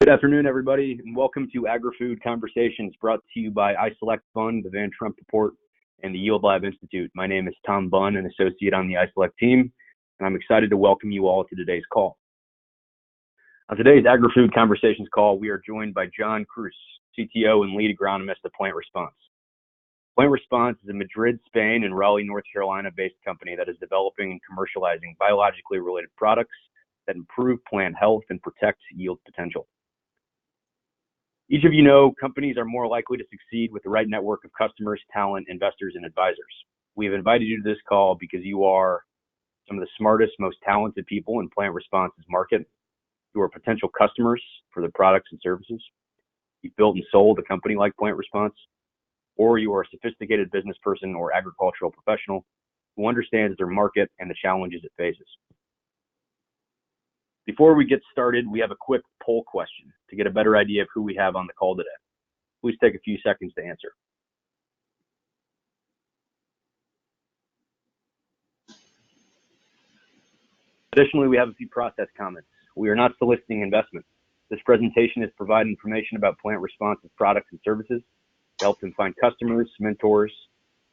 Good afternoon, everybody, and welcome to Agrifood Conversations, brought to you by iSelect Fund, the Van Trump Report, and the Yield Lab Institute. My name is Tom Bunn, an associate on the iSelect team, and I'm excited to welcome you all to today's call. On today's Agrifood Conversations call, we are joined by John Cruz, CTO and lead agronomist at PlantResponse. PlantResponse is a Madrid, Spain, and Raleigh, North Carolina-based company that is developing and commercializing biologically related products that improve plant health and protect yield potential. Each of you know companies are more likely to succeed with the right network of customers, talent, investors, and advisors. We have invited you to this call because you are some of the smartest, most talented people in PlantResponse's market. You are potential customers for the products and services. You've built and sold a company like PlantResponse, or you are a sophisticated business person or agricultural professional who understands their market and the challenges it faces. Before we get started, we have a quick poll question to get a better idea of who we have on the call today. Please take a few seconds to answer. Additionally, we have a few process comments. We are not soliciting investments. This presentation is providing information about PlantResponse's products and services to help them find customers, mentors,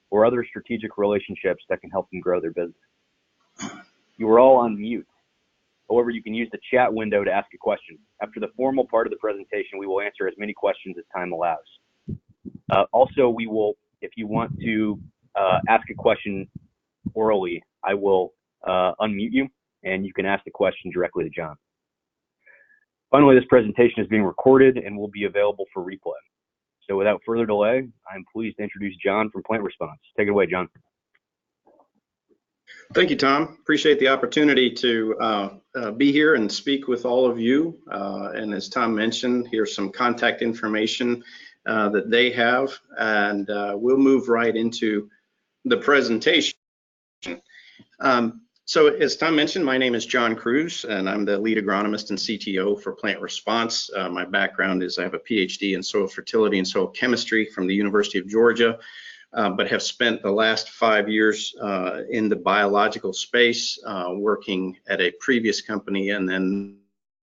or other strategic relationships that can help them grow their business. You are all on mute. However, you can use the chat window to ask a question. After the formal part of the presentation, we will answer as many questions as time allows. Also, we will, if you want to ask a question orally, I will unmute you, and you can ask the question directly to John. Finally, this presentation is being recorded and will be available for replay. So without further delay, I'm pleased to introduce John from PlantResponse. Take it away, John. Thank you, Tom. Appreciate the opportunity to be here and speak with all of you. And as Tom mentioned, here's some contact information that they have, and we'll move right into the presentation. So as Tom mentioned, my name is John Cruz, and I'm the lead agronomist and CTO for PlantResponse. My background is I have a PhD in soil fertility and soil chemistry from the University of Georgia. But have spent the last 5 years in the biological space, working at a previous company, and then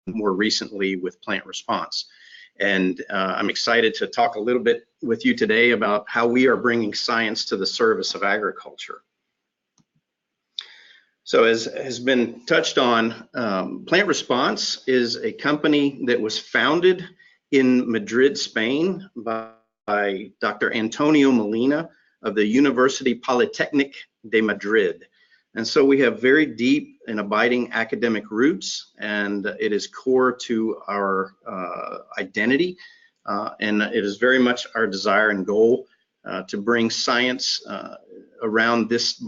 more recently with PlantResponse. And I'm excited to talk a little bit with you today about how we are bringing science to the service of agriculture. So as has been touched on, PlantResponse is a company that was founded in Madrid, Spain by Dr. Antonio Molina of the University Polytechnic de Madrid. And so we have very deep and abiding academic roots, and it is core to our identity. And it is very much our desire and goal to bring science around this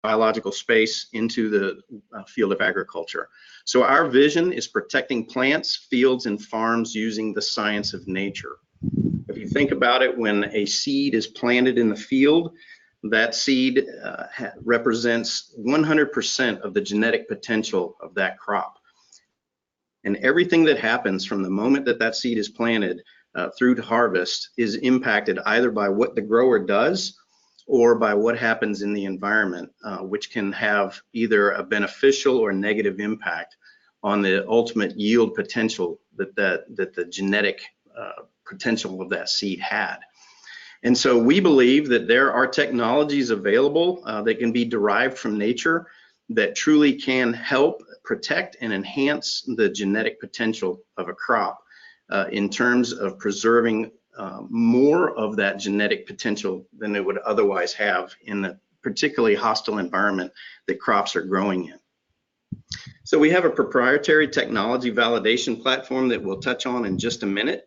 biological space into the field of agriculture. So our vision is protecting plants, fields, and farms using the science of nature. If you think about it, when a seed is planted in the field, that seed represents 100% of the genetic potential of that crop. And everything that happens from the moment that that seed is planted through to harvest is impacted either by what the grower does or by what happens in the environment, which can have either a beneficial or negative impact on the ultimate yield potential that the genetic potential of that seed had. And so we believe that there are technologies available that can be derived from nature that truly can help protect and enhance the genetic potential of a crop in terms of preserving more of that genetic potential than it would otherwise have in a particularly hostile environment that crops are growing in. So we have a proprietary technology validation platform that we'll touch on in just a minute.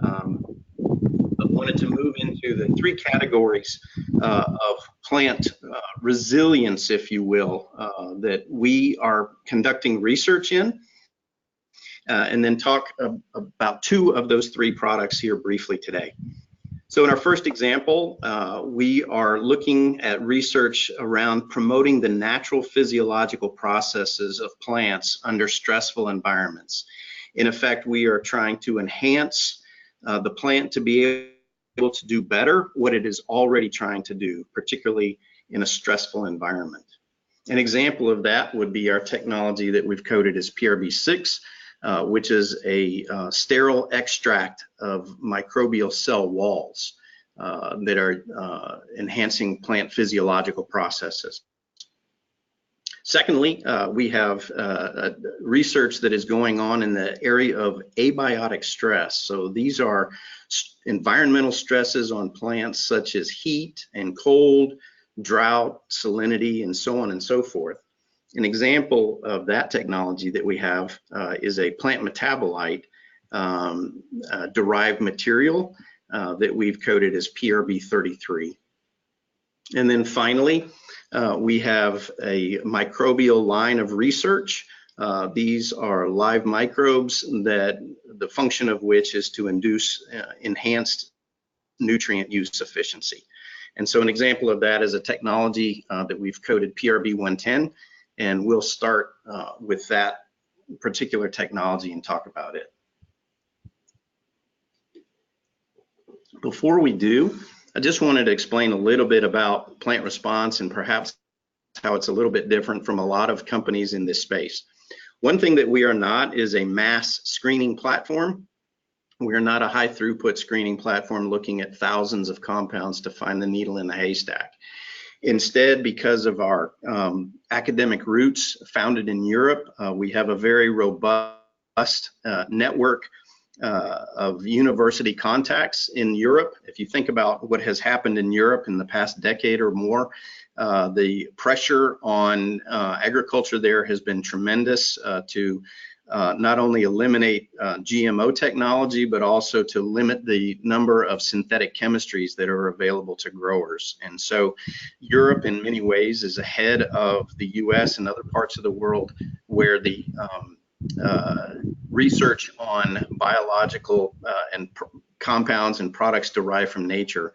I wanted to move into the three categories of plant resilience, if you will, that we are conducting research in, and then talk about two of those three products here briefly today. So in our first example, we are looking at research around promoting the natural physiological processes of plants under stressful environments. In effect, we are trying to enhance the plant to be able to do better what it is already trying to do, particularly in a stressful environment. An example of that would be our technology that we've coded as PRB6, which is a sterile extract of microbial cell walls that are enhancing plant physiological processes. Secondly, we have research that is going on in the area of abiotic stress. So these are environmental stresses on plants such as heat and cold, drought, salinity, and so on and so forth. An example of that technology that we have is a plant metabolite derived material that we've coded as PRB33. And then finally, we have a microbial line of research. These are live microbes that the function of which is to induce enhanced nutrient use efficiency. And so an example of that is a technology that we've coded PRB110, and we'll start with that particular technology and talk about it. Before we do, I just wanted to explain a little bit about Plant Response and perhaps how it's a little bit different from a lot of companies in this space. One thing that we are not is a mass screening platform. We are not a high throughput screening platform looking at thousands of compounds to find the needle in the haystack. Instead, because of our academic roots founded in Europe, we have a very robust network of university contacts in Europe. If you think about what has happened in Europe in the past decade or more, the pressure on agriculture there has been tremendous to not only eliminate GMO technology, but also to limit the number of synthetic chemistries that are available to growers. And so Europe in many ways is ahead of the US and other parts of the world where the research on biological and compounds and products derived from nature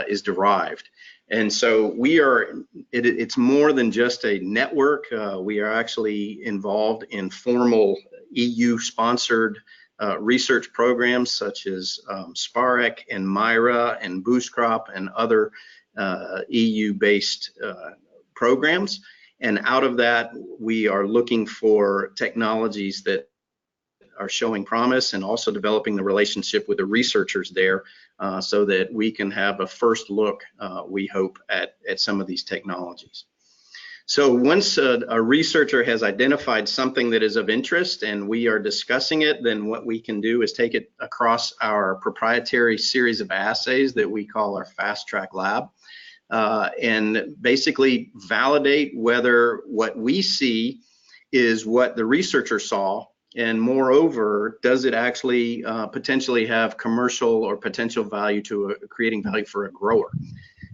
is derived. And so we are, it's more than just a network. We are actually involved in formal EU-sponsored research programs such as SPAREC and MIRA and Boost Crop and other EU-based programs. And out of that, we are looking for technologies that are showing promise and also developing the relationship with the researchers there so that we can have a first look, we hope, at some of these technologies. So once a researcher has identified something that is of interest and we are discussing it, then what we can do is take it across our proprietary series of assays that we call our Fast Track Lab. And basically validate whether what we see is what the researcher saw, and moreover, does it actually potentially have commercial or potential value to creating value for a grower.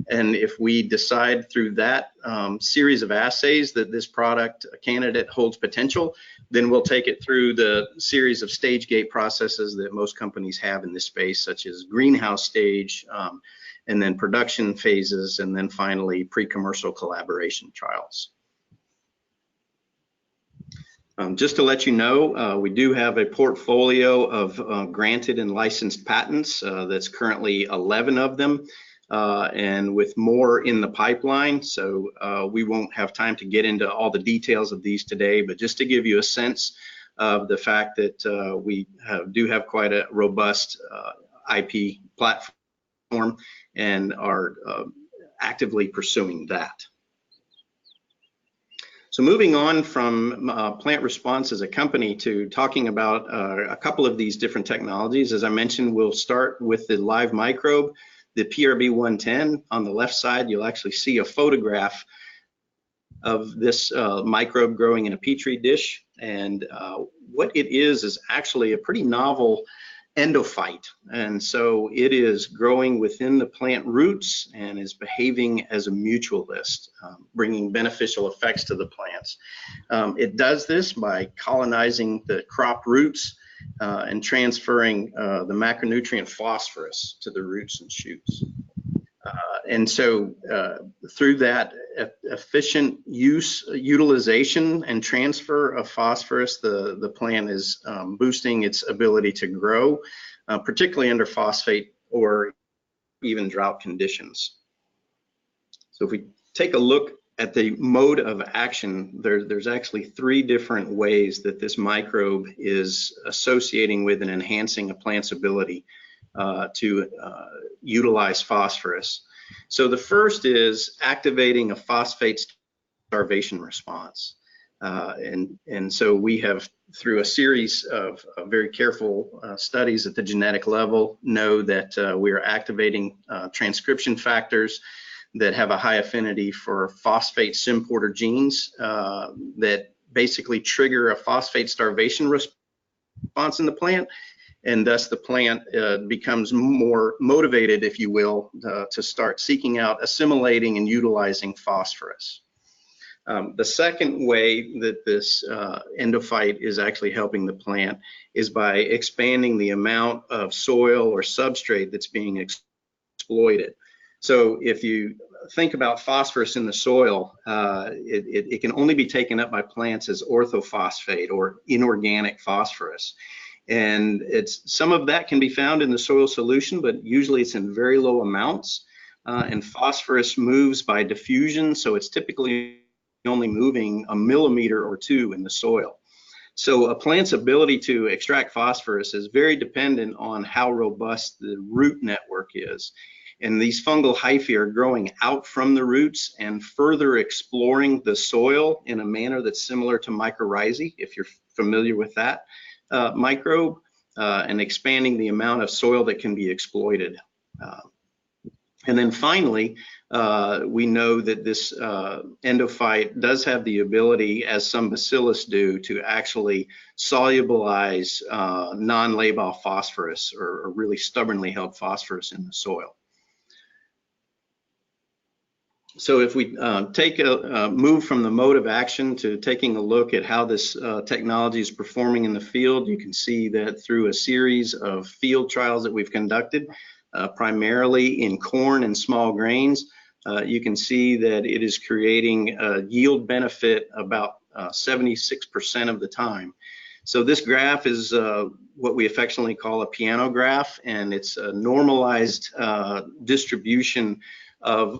And if we decide through that series of assays that this product candidate holds potential, then we'll take it through the series of stage gate processes that most companies have in this space, such as greenhouse stage, and then production phases, and then finally pre-commercial collaboration trials. Just to let you know, we do have a portfolio of granted and licensed patents. That's currently 11 of them, and with more in the pipeline. So we won't have time to get into all the details of these today, but just to give you a sense of the fact that we do have quite a robust IP platform and are actively pursuing that. So moving on from Plant Response as a company to talking about a couple of these different technologies. As I mentioned, we'll start with the live microbe, the PRB110. On the left side, you'll actually see a photograph of this microbe growing in a petri dish. And what it is actually a pretty novel endophyte, and so it is growing within the plant roots and is behaving as a mutualist, bringing beneficial effects to the plants. It does this by colonizing the crop roots and transferring the macronutrient phosphorus to the roots and shoots. And so through that efficient utilization and transfer of phosphorus, the plant is boosting its ability to grow, particularly under phosphate or even drought conditions. So if we take a look at the mode of action, there's actually 3 different ways that this microbe is associating with and enhancing a plant's ability to utilize phosphorus. So the first is activating a phosphate starvation response. And so we have, through a series of very careful studies at the genetic level, know that we are activating transcription factors that have a high affinity for phosphate symporter genes that basically trigger a phosphate starvation response in the plant, and thus the plant becomes more motivated, if you will, to start seeking out, assimilating, and utilizing phosphorus. The second way that this endophyte is actually helping the plant is by expanding the amount of soil or substrate that's being exploited. So if you think about phosphorus in the soil, it can only be taken up by plants as orthophosphate or inorganic phosphorus. And some of that can be found in the soil solution, but usually it's in very low amounts. And phosphorus moves by diffusion, so it's typically only moving a millimeter or 2 in the soil. So a plant's ability to extract phosphorus is very dependent on how robust the root network is. And these fungal hyphae are growing out from the roots and further exploring the soil in a manner that's similar to mycorrhizae, if you're familiar with that microbe, and expanding the amount of soil that can be exploited. And then finally, we know that this endophyte does have the ability, as some bacillus do, to actually solubilize non-labile phosphorus, or really stubbornly held phosphorus in the soil. So if we take a move from the mode of action to taking a look at how this technology is performing in the field, you can see that through a series of field trials that we've conducted, primarily in corn and small grains, you can see that it is creating a yield benefit about 76% of the time. So this graph is what we affectionately call a piano graph, and it's a normalized distribution of,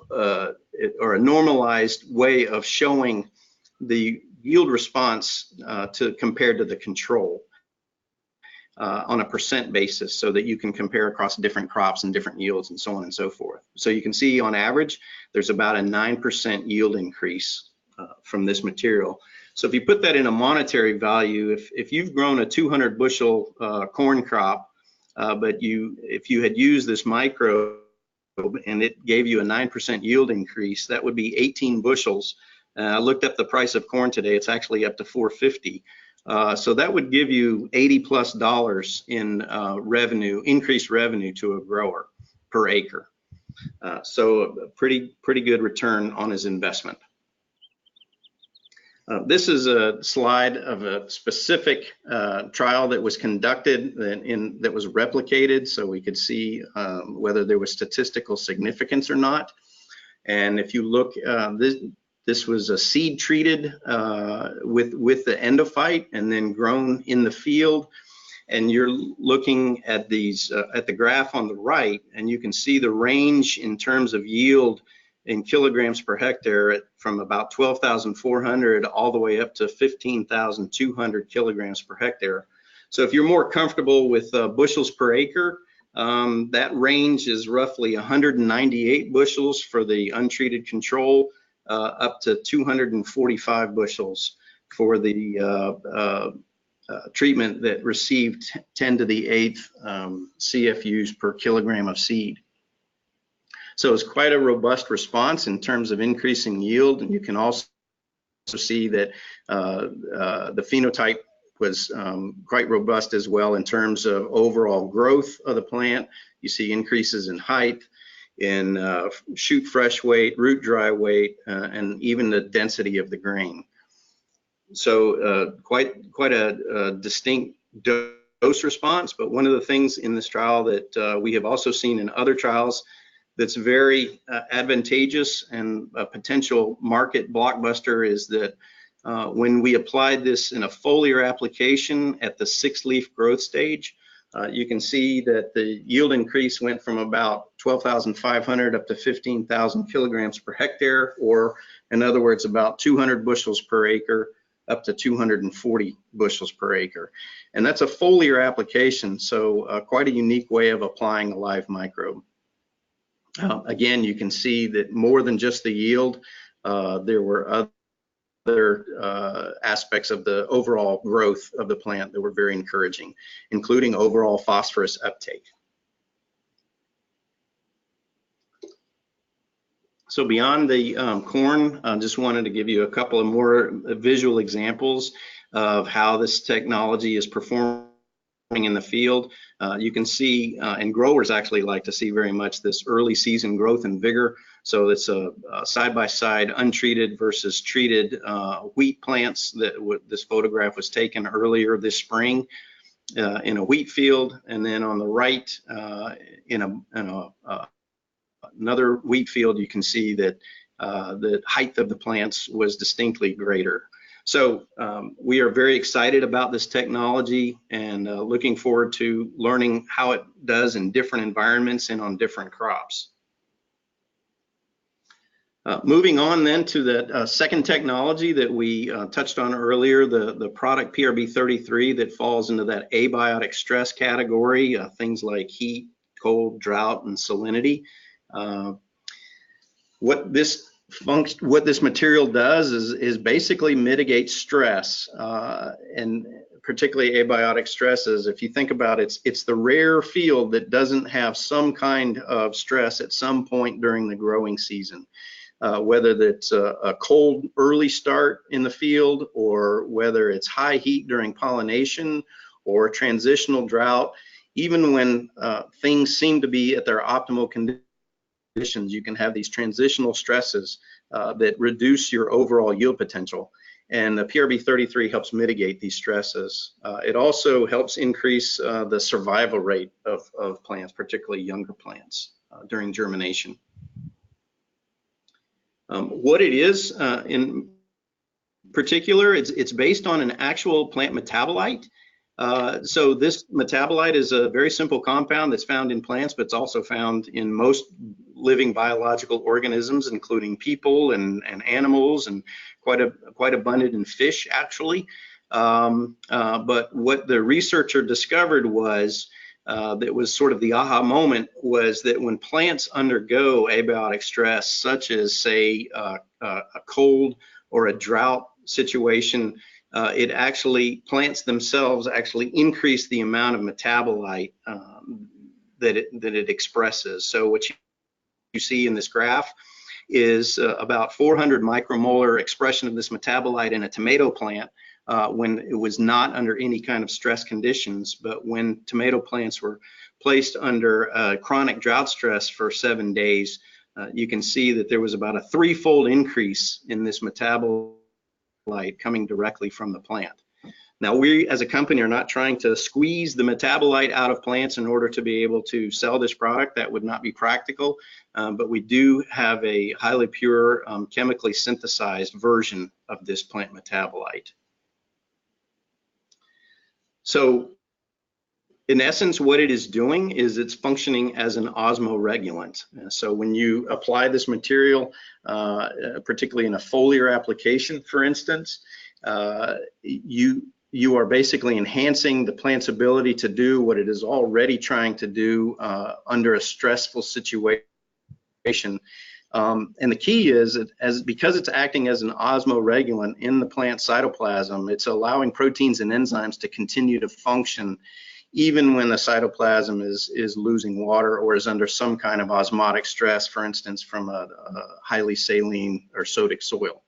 or a normalized way of showing the yield response compared to the control on a percent basis, so that you can compare across different crops and different yields and so on and so forth. So you can see on average, there's about a 9% yield increase from this material. So if you put that in a monetary value, if you've grown a 200 bushel corn crop, but if you had used this microbe and it gave you a 9% yield increase, that would be 18 bushels. I looked up the price of corn today, it's actually up to $4.50. So that would give you $80+ in revenue, increased revenue to a grower per acre. So a pretty good return on his investment. This is a slide of a specific trial that was conducted that was replicated, so we could see whether there was statistical significance or not. And if you look, this was a seed treated with the endophyte and then grown in the field. And you're looking at these at the graph on the right, and you can see the range in terms of yield in kilograms per hectare from about 12,400 all the way up to 15,200 kilograms per hectare. So if you're more comfortable with bushels per acre, that range is roughly 198 bushels for the untreated control, up to 245 bushels for the treatment that received 10 to the 8th CFUs per kilogram of seed. So it's quite a robust response in terms of increasing yield, and you can also see that the phenotype was quite robust as well in terms of overall growth of the plant. You see increases in height, in shoot fresh weight, root dry weight, and even the density of the grain. So quite a distinct dose response. But one of the things in this trial that we have also seen in other trials that's very advantageous and a potential market blockbuster is that when we applied this in a foliar application at the 6-leaf growth stage, You can see that the yield increase went from about 12,500 up to 15,000 kilograms per hectare, or in other words, about 200 bushels per acre up to 240 bushels per acre. And that's a foliar application, so quite a unique way of applying a live microbe. Again, you can see that more than just the yield, there were other aspects of the overall growth of the plant that were very encouraging, including overall phosphorus uptake. So beyond the corn, I just wanted to give you a couple of more visual examples of how this technology is performing in the field. You can see, and growers actually like to see very much this early season growth and vigor. So it's a side-by-side untreated versus treated wheat plants. This photograph was taken earlier this spring in a wheat field, and then on the right in another wheat field, you can see that the height of the plants was distinctly greater. So we are very excited about this technology and looking forward to learning how it does in different environments and on different crops. Moving on then to the second technology that we touched on earlier, the product PRB33 that falls into that abiotic stress category, things like heat, cold, drought, and salinity. What this material does is basically mitigate stress, and particularly abiotic stresses. If you think about it, it's the rare field that doesn't have some kind of stress at some point during the growing season. Whether it's a cold early start in the field, or whether it's high heat during pollination, or transitional drought, even when things seem to be at their optimal conditions, you can have these transitional stresses that reduce your overall yield potential. And the PRB33 helps mitigate these stresses. It also helps increase the survival rate of plants, particularly younger plants, during germination. What it is in particular, it's based on an actual plant metabolite. So this metabolite is a very simple compound that's found in plants, but it's also found in most living biological organisms, including people and animals, and quite abundant in fish, actually. But what the researcher discovered was that was sort of the aha moment, was that when plants undergo abiotic stress, such as say a cold or a drought situation, plants themselves actually increase the amount of metabolite that it expresses. So what you see in this graph is about 400 micromolar expression of this metabolite in a tomato plant when it was not under any kind of stress conditions. But when tomato plants were placed under chronic drought stress for 7 days, you can see that there was about a 3-fold increase in this metabolite coming directly from the plant. Now, we as a company are not trying to squeeze the metabolite out of plants in order to be able to sell this product. That would not be practical, but we do have a highly pure, chemically synthesized version of this plant metabolite. So in essence, what it is doing is it's functioning as an osmoregulant. So when you apply this material, particularly in a foliar application, for instance, you are basically enhancing the plant's ability to do what it is already trying to do under a stressful situation. And the key is that because it's acting as an osmoregulant in the plant cytoplasm, it's allowing proteins and enzymes to continue to function even when the cytoplasm is losing water or is under some kind of osmotic stress, for instance, from a highly saline or sodic soil.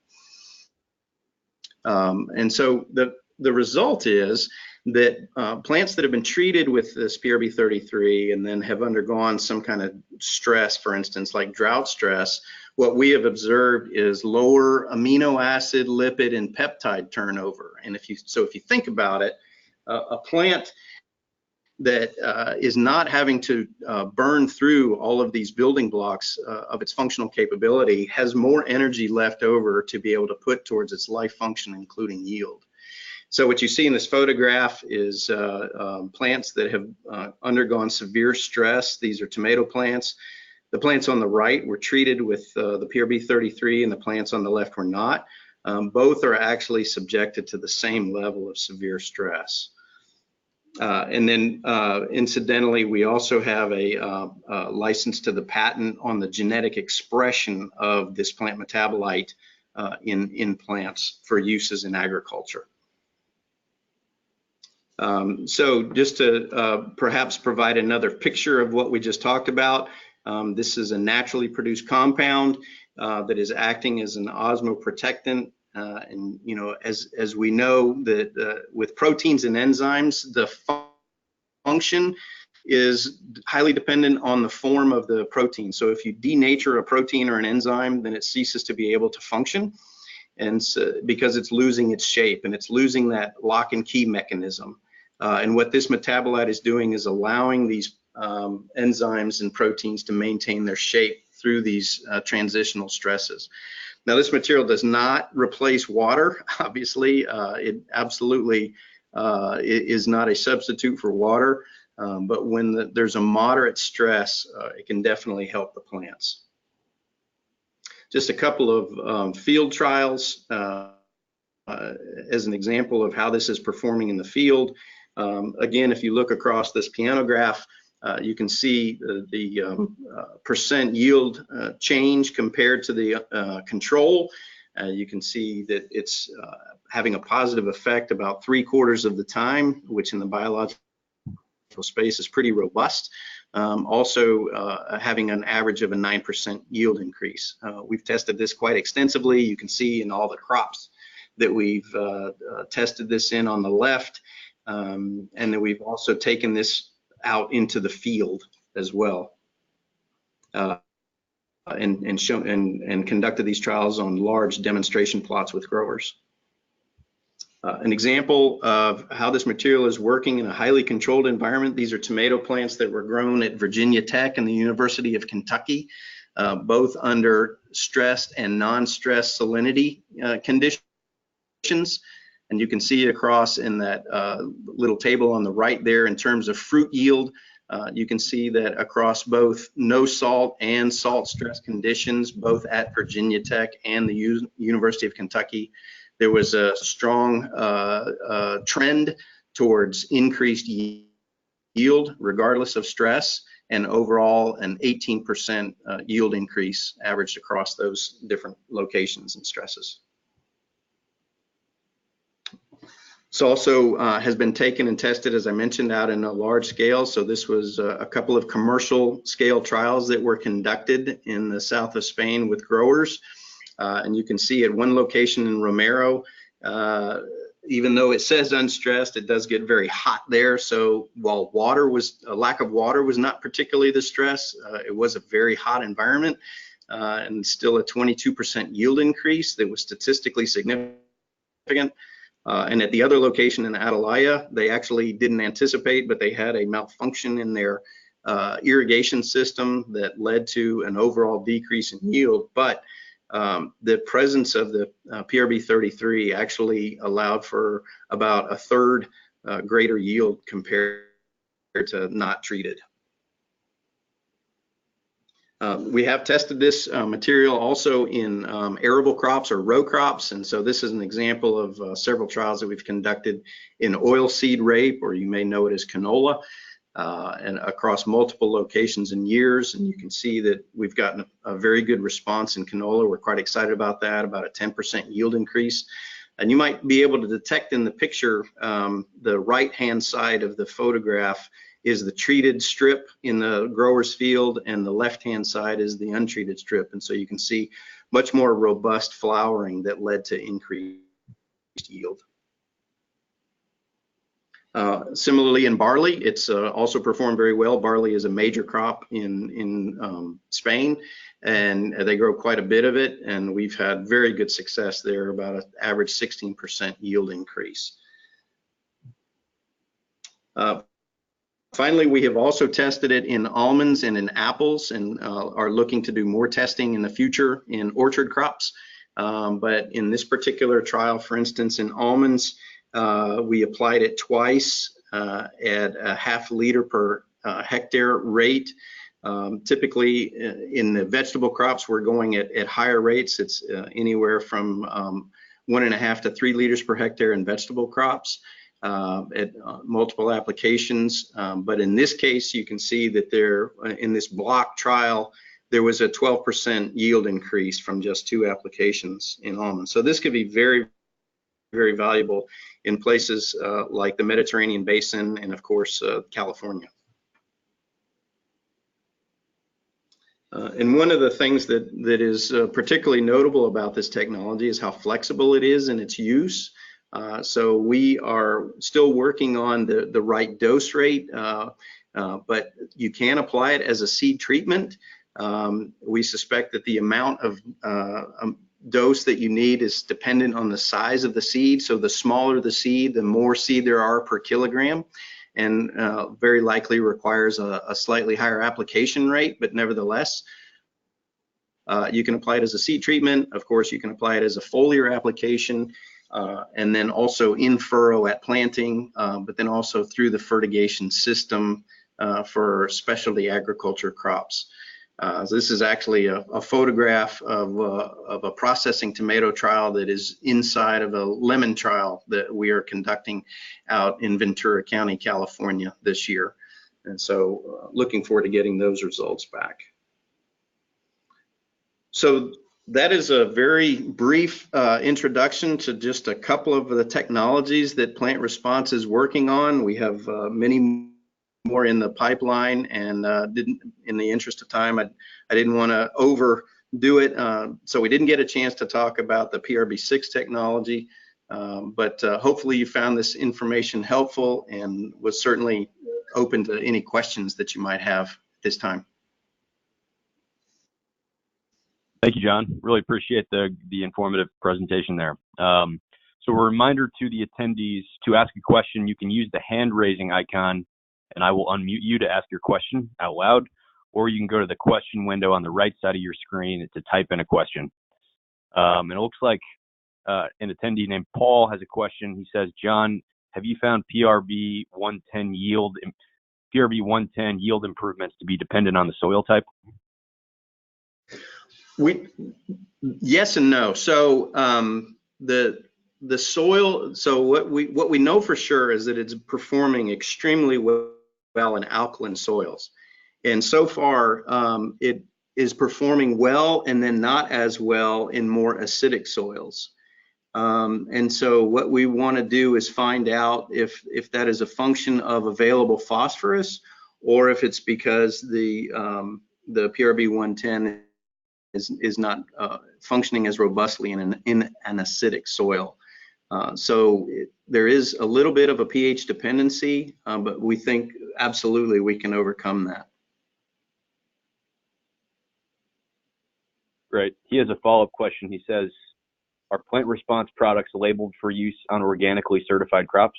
And so the result is that plants that have been treated with this PRB33 and then have undergone some kind of stress, for instance, like drought stress, what we have observed is lower amino acid, lipid, and peptide turnover. And if you think about it, a plant that is not having to burn through all of these building blocks of its functional capability has more energy left over to be able to put towards its life function, including yield. So what you see in this photograph is plants that have undergone severe stress. These are tomato plants. The plants on the right were treated with the PRB33 and the plants on the left were not. Both are actually subjected to the same level of severe stress. And then incidentally, we also have a license to the patent on the genetic expression of this plant metabolite in plants for uses in agriculture. So just to perhaps provide another picture of what we just talked about, this is a naturally produced compound that is acting as an osmoprotectant. And you know, as we know that with proteins and enzymes, the function is highly dependent on the form of the protein. So if you denature a protein or an enzyme, then it ceases to be able to function, and so, because it's losing its shape and it's losing that lock and key mechanism. And what this metabolite is doing is allowing these enzymes and proteins to maintain their shape through these transitional stresses. Now, this material does not replace water. Obviously, it absolutely is not a substitute for water, but when there's a moderate stress, it can definitely help the plants. Just a couple of field trials as an example of how this is performing in the field. Again, if you look across this piano graph, you can see the percent yield change compared to the control. You can see that it's having a positive effect about 3/4 of the time, which in the biological space is pretty robust. Also having an average of a 9% yield increase. We've tested this quite extensively. You can see in all the crops that we've tested this in on the left. And then we've also taken this out into the field as well, and conducted these trials on large demonstration plots with growers. An example of how this material is working in a highly controlled environment. These are tomato plants that were grown at Virginia Tech and the University of Kentucky, both under stressed and non-stressed salinity conditions. And you can see across in that little table on the right there in terms of fruit yield, you can see that across both no salt and salt stress conditions, both at Virginia Tech and the University of Kentucky, there was a strong trend towards increased yield regardless of stress, and overall an 18% yield increase averaged across those different locations and stresses. This also has been taken and tested, as I mentioned, out in a large scale. So this was a couple of commercial scale trials that were conducted in the south of Spain with growers. And you can see at one location in Romero, even though it says unstressed, it does get very hot there. So while a lack of water was not particularly the stress, it was a very hot environment, and still a 22% yield increase that was statistically significant. And at the other location in Atalaya, they actually didn't anticipate, but they had a malfunction in their irrigation system that led to an overall decrease in yield. But the presence of the PRB33 actually allowed for about 1/3 greater yield compared to not treated. We have tested this material also in arable crops or row crops, and so this is an example of several trials that we've conducted in oilseed rape, or you may know it as canola, and across multiple locations and years. And you can see that we've gotten a very good response in canola. We're quite excited about that, about a 10% yield increase. And you might be able to detect in the picture, the right-hand side of the photograph is the treated strip in the grower's field, and the left-hand side is the untreated strip. And so you can see much more robust flowering that led to increased yield. Similarly in barley, it's also performed very well. Barley is a major crop in Spain, and they grow quite a bit of it, and we've had very good success there, about an average 16% yield increase. Finally, we have also tested it in almonds and in apples, and are looking to do more testing in the future in orchard crops. But in this particular trial, for instance, in almonds, We applied it twice at a half liter per hectare rate. Typically in the vegetable crops, we're going at higher rates. It's anywhere from 1.5 to 3 liters per hectare in vegetable crops at multiple applications. But in this case, you can see that there, in this block trial, there was a 12% yield increase from just 2 applications in almonds. So this could be very, very valuable in places like the Mediterranean basin and of course California. And one of the things that is particularly notable about this technology is how flexible it is in its use. So we are still working on the right dose rate, but you can apply it as a seed treatment. We suspect that the amount of dose that you need is dependent on the size of the seed. So the smaller the seed, the more seed there are per kilogram, and very likely requires a slightly higher application rate, but nevertheless, you can apply it as a seed treatment. Of course, you can apply it as a foliar application, and then also in furrow at planting, but then also through the fertigation system for specialty agriculture crops. So this is actually a photograph of a processing tomato trial that is inside of a lemon trial that we are conducting out in Ventura County, California this year. And so looking forward to getting those results back. So that is a very brief introduction to just a couple of the technologies that PlantResponse is working on. We have many more in the pipeline, and in the interest of time, I didn't want to overdo it, so we didn't get a chance to talk about the PRB6 technology, but hopefully you found this information helpful and was certainly open to any questions that you might have at this time. Thank you, John. Really appreciate the informative presentation there. So a reminder to the attendees, to ask a question, you can use the hand raising icon and I will unmute you to ask your question out loud, or you can go to the question window on the right side of your screen to type in a question. And it looks like an attendee named Paul has a question. He says, John, have you found PRB 110 yield improvements to be dependent on the soil type? Yes and no. So the soil, so what we know for sure is that it's performing extremely well in alkaline soils, and so far it is performing well and then not as well in more acidic soils. And so what we want to do is find out if that is a function of available phosphorus, or if it's because the PRB 110 is not functioning as robustly in an acidic soil. So there is a little bit of a pH dependency, but we think absolutely we can overcome that. Great. He has a follow-up question. He says, are PlantResponse products labeled for use on organically certified crops?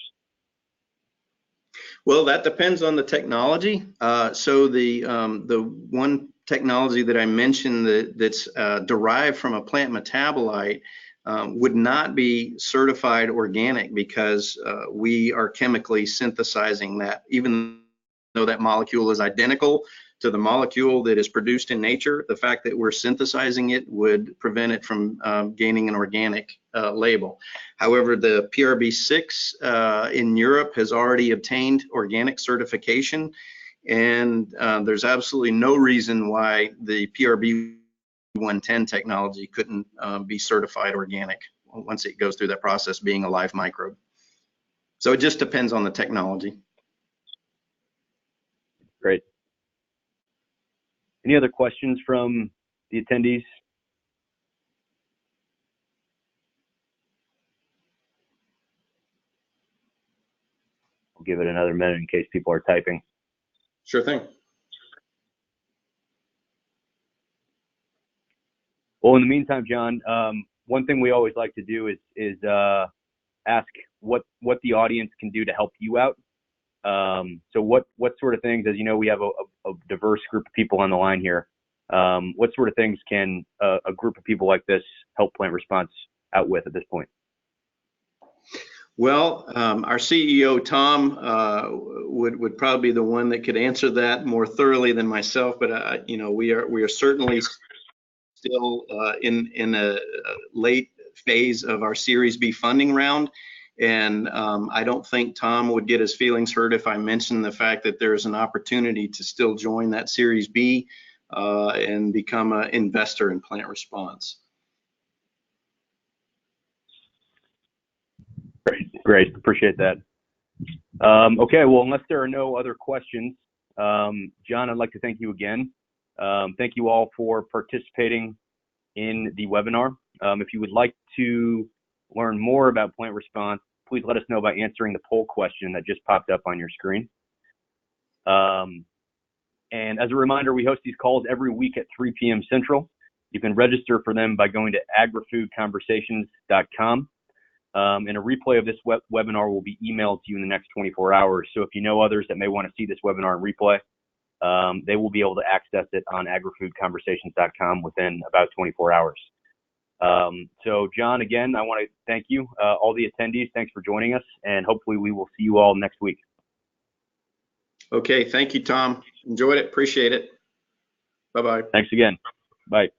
Well, that depends on the technology. So the one technology that I mentioned that's derived from a plant metabolite would not be certified organic, because we are chemically synthesizing that, even though that molecule is identical to the molecule that is produced in nature. The fact that we're synthesizing it would prevent it from gaining an organic label. However, the PRB6 in Europe has already obtained organic certification, and there's absolutely no reason why the PRB 110 technology couldn't be certified organic once it goes through that process, being a live microbe. So it just depends on the technology. Great. Any other questions from the attendees? I'll give it another minute in case people are typing. Sure thing. Well, in the meantime, John, one thing we always like to do is ask what the audience can do to help you out. So what sort of things, as you know, we have a diverse group of people on the line here. What sort of things can a group of people like this help PlantResponse out with at this point? Well, our CEO, Tom, would probably be the one that could answer that more thoroughly than myself, but we are certainly still in a late phase of our Series B funding round. And I don't think Tom would get his feelings hurt if I mention the fact that there's an opportunity to still join that Series B and become an investor in PlantResponse. Great. Appreciate that. Okay, well, unless there are no other questions, John, I'd like to thank you again. Thank you all for participating in the webinar. If you would like to learn more about PlantResponse, please let us know by answering the poll question that just popped up on your screen. And as a reminder, we host these calls every week at 3 p.m. Central. You can register for them by going to agrifoodconversations.com. And a replay of this webinar will be emailed to you in the next 24 hours. So if you know others that may want to see this webinar in replay, they will be able to access it on agrifoodconversations.com within about 24 hours. So John, again, I want to thank you, all the attendees. Thanks for joining us, and hopefully we will see you all next week. Okay, thank you, Tom. Enjoyed it, appreciate it. Bye-bye. Thanks again. Bye.